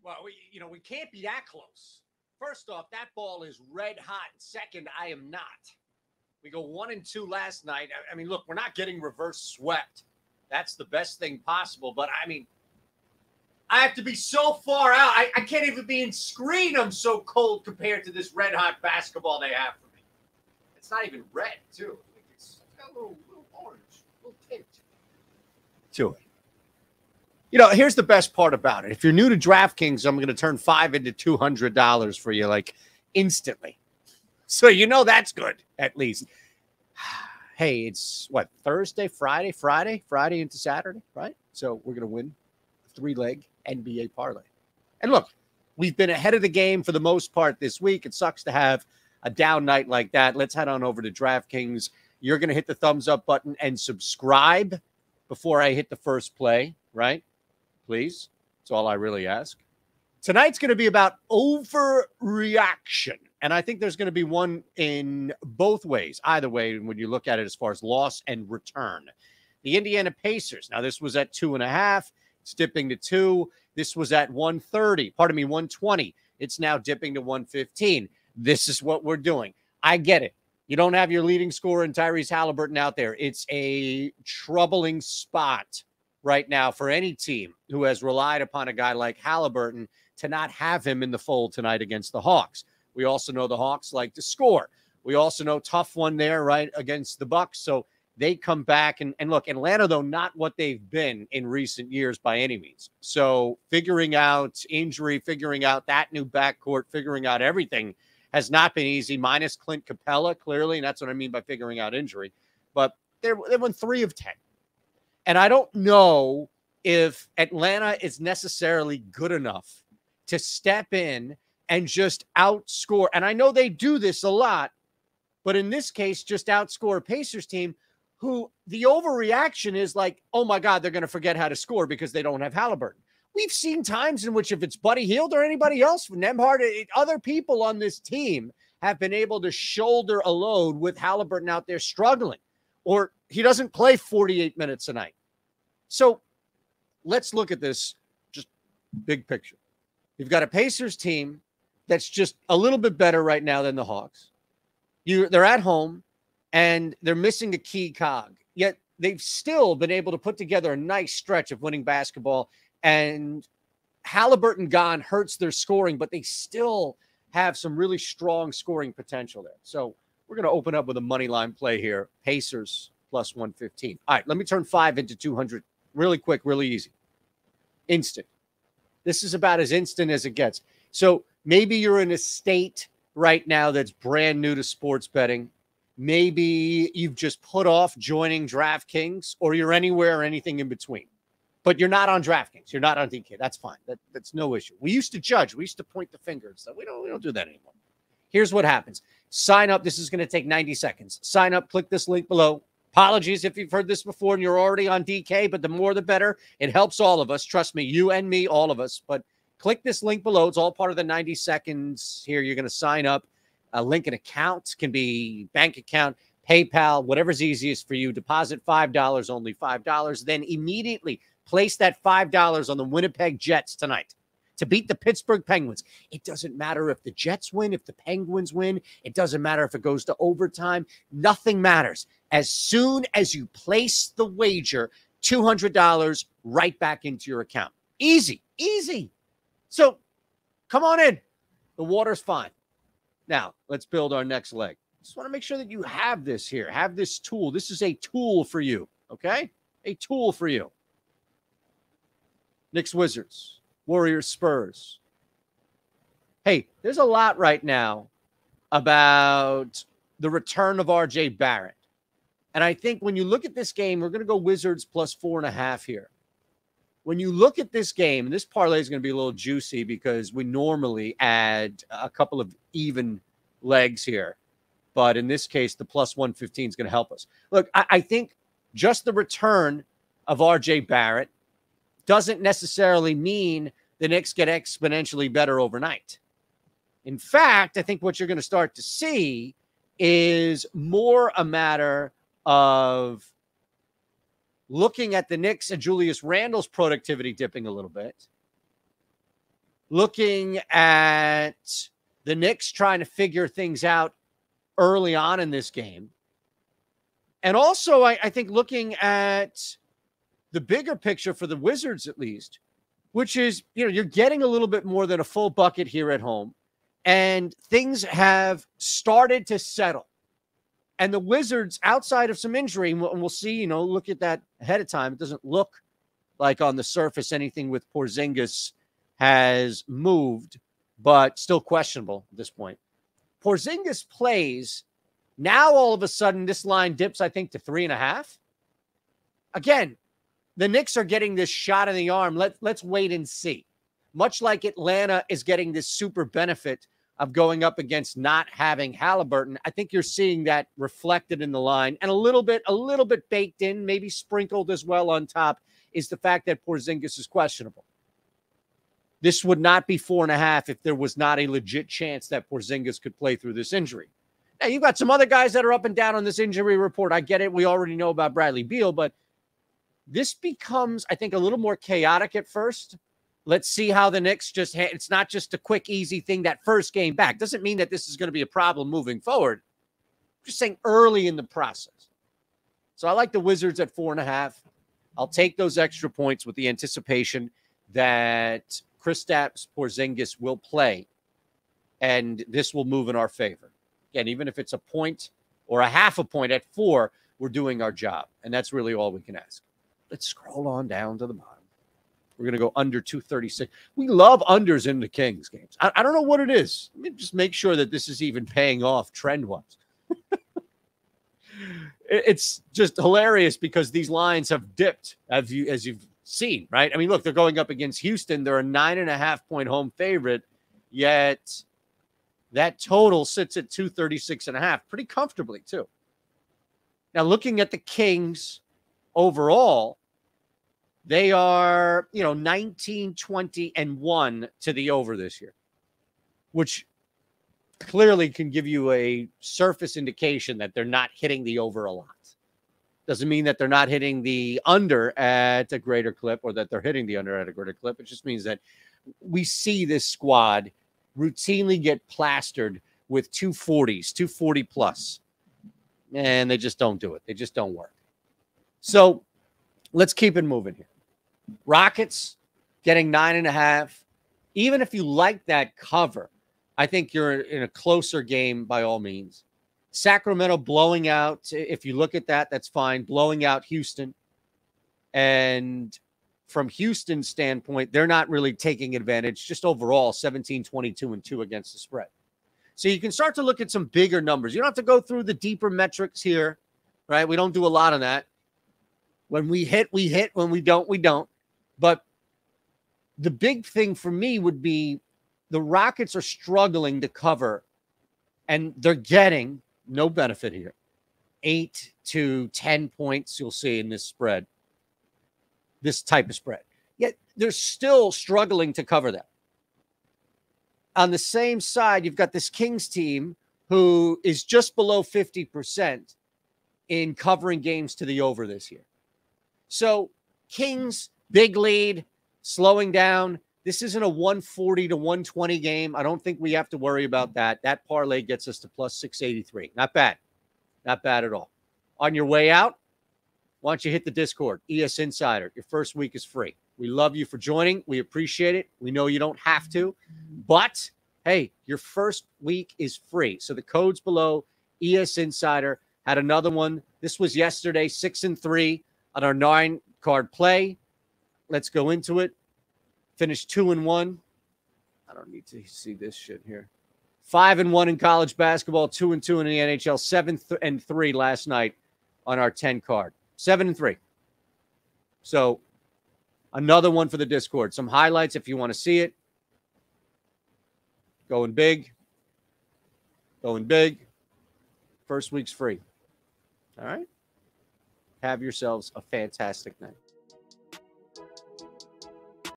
Well, we can't be that close. First off, that ball is red hot. Second, I am not. We go 1-2 last night. I mean, look, we're not getting reverse swept. That's the best thing possible. But I mean, I have to be so far out. I can't even be in screen. I'm so cold compared to this red hot basketball they have for me. It's not even red, too. It's got a little orange, a little tint to it. Here's the best part about it. If you're new to DraftKings, I'm going to turn $5 into $200 for you, like, instantly. So that's good, at least. Hey, it's, what, Thursday, Friday into Saturday, right? So we're going to win a 3-leg NBA parlay. And look, we've been ahead of the game for the most part this week. It sucks to have a down night like that. Let's head on over to DraftKings. You're going to hit the thumbs up button and subscribe before I hit the first play, right? Please. That's all I really ask. Tonight's going to be about overreaction. And I think there's going to be one in both ways, either way, when you look at it as far as loss and return. The Indiana Pacers. Now, this was at 2.5. It's dipping to 2. This was at 120. It's now dipping to 115. This is what we're doing. I get it. You don't have your leading scorer in Tyrese Halliburton out there. It's a troubling spot right now for any team who has relied upon a guy like Halliburton to not have him in the fold tonight against the Hawks. We also know the Hawks like to score. We also know tough one there, right, against the Bucks. So they come back. And look, Atlanta, though, not what they've been in recent years by any means. So figuring out injury, figuring out that new backcourt, figuring out everything has not been easy, minus Clint Capella, clearly. And that's what I mean by figuring out injury. But they won 3 of 10. And I don't know if Atlanta is necessarily good enough to step in and just outscore. And I know they do this a lot, but in this case, just outscore a Pacers team who the overreaction is like, oh my God, they're going to forget how to score because they don't have Halliburton. We've seen times in which if it's Buddy Hield or anybody else, Nembhard, other people on this team have been able to shoulder a load with Halliburton out there struggling, or he doesn't play 48 minutes a night. So let's look at this just big picture. You've got a Pacers team that's just a little bit better right now than the Hawks. They're at home, and they're missing a key cog. Yet they've still been able to put together a nice stretch of winning basketball, and Halliburton gone hurts their scoring, but they still have some really strong scoring potential there. So we're going to open up with a money line play here. Pacers plus 115. All right, let me turn 5 into 200 really quick, really easy. Instant. This is about as instant as it gets. So maybe you're in a state right now that's brand new to sports betting. Maybe you've just put off joining DraftKings, or you're anywhere or anything in between. But you're not on DraftKings. You're not on DK. That's fine. That's no issue. We used to judge. We used to point the finger and stuff. We don't do that anymore. Here's what happens. Sign up. This is going to take 90 seconds. Sign up. Click this link below. Apologies if you've heard this before and you're already on DK, but the more the better. It helps all of us. Trust me, you and me, all of us. But click this link below. It's all part of the 90 seconds here. You're going to sign up. Link an account. Can be bank account, PayPal, whatever's easiest for you. Deposit $5, only $5. Then immediately place that $5 on the Winnipeg Jets tonight to beat the Pittsburgh Penguins. It doesn't matter if the Jets win, if the Penguins win. It doesn't matter if it goes to overtime. Nothing matters. As soon as you place the wager, $200 right back into your account. Easy, easy. So come on in. The water's fine. Now, let's build our next leg. Just want to make sure that you have this here. Have this tool. This is a tool for you, okay? A tool for you. Knicks, Wizards, Warriors, Spurs. Hey, there's a lot right now about the return of RJ Barrett. And I think when you look at this game, we're going to go Wizards plus 4.5 here. When you look at this game, and this parlay is going to be a little juicy because we normally add a couple of even legs here. But in this case, the plus 115 is going to help us. Look, I think just the return of RJ Barrett doesn't necessarily mean the Knicks get exponentially better overnight. In fact, I think what you're going to start to see is more a matter of looking at the Knicks and Julius Randle's productivity dipping a little bit, looking at the Knicks trying to figure things out early on in this game. And also, I think looking at the bigger picture for the Wizards, at least, which is, you're getting a little bit more than a full bucket here at home, and things have started to settle. And the Wizards, outside of some injury, and we'll see, look at that ahead of time. It doesn't look like on the surface anything with Porzingis has moved, but still questionable at this point. Porzingis plays. Now, all of a sudden, this line dips, I think, to 3.5. Again, the Knicks are getting this shot in the arm. Let's wait and see. Much like Atlanta is getting this super benefit of going up against not having Halliburton, I think you're seeing that reflected in the line, and a little bit baked in, maybe sprinkled as well on top, is the fact that Porzingis is questionable. This would not be 4.5 if there was not a legit chance that Porzingis could play through this injury. Now, you've got some other guys that are up and down on this injury report. I get it. We already know about Bradley Beal, but this becomes, I think, a little more chaotic at first. Let's see how the Knicks it's not just a quick, easy thing that first game back. Doesn't mean that this is going to be a problem moving forward. I'm just saying early in the process. So I like the Wizards at 4.5. I'll take those extra points with the anticipation that Kristaps Porzingis will play, and this will move in our favor. Again, even if it's a point or a half a point at 4, we're doing our job, and that's really all we can ask. Let's scroll on down to the bottom. We're going to go under 236. We love unders in the Kings games. I don't know what it is. Let me just make sure that this is even paying off trend-wise. It's just hilarious because these lines have dipped, as you've seen, right? I mean, look, they're going up against Houston. They're a 9.5-point home favorite, yet that total sits at 236.5 pretty comfortably, too. Now, looking at the Kings overall, they are, 19, 20, and 1 to the over this year, which clearly can give you a surface indication that they're not hitting the over a lot. Doesn't mean that they're not hitting the under at a greater clip or that they're hitting the under at a greater clip. It just means that we see this squad routinely get plastered with 240s, 240 plus, and they just don't do it. They just don't work. So let's keep it moving here. Rockets getting 9.5. Even if you like that cover, I think you're in a closer game by all means. Sacramento blowing out, if you look at that, that's fine. Blowing out Houston. And from Houston's standpoint, they're not really taking advantage. Just overall, 17, 22, and 2 against the spread. So you can start to look at some bigger numbers. You don't have to go through the deeper metrics here, right? We don't do a lot of that. When we hit, we hit. When we don't, we don't. But the big thing for me would be the Rockets are struggling to cover, and they're getting no benefit here. 8 to 10 points you'll see in this spread, this type of spread. Yet they're still struggling to cover that. On the same side, you've got this Kings team who is just below 50% in covering games to the over this year. So Kings, big lead, slowing down. This isn't a 140 to 120 game. I don't think we have to worry about that. That parlay gets us to plus 683. Not bad. Not bad at all. On your way out, why don't you hit the Discord, ES Insider. Your first week is free. We love you for joining. We appreciate it. We know you don't have to, but hey, your first week is free. So the code's below. ES Insider had another one. This was yesterday, 6-3 on our 9-card play. Let's go into it. Finished 2-1. I don't need to see this shit here. 5-1 in college basketball, 2-2 in the NHL, 7-3 last night on our 10 card. 7-3. So another one for the Discord. Some highlights if you want to see it. Going big. Going big. First week's free. All right. Have yourselves a fantastic night.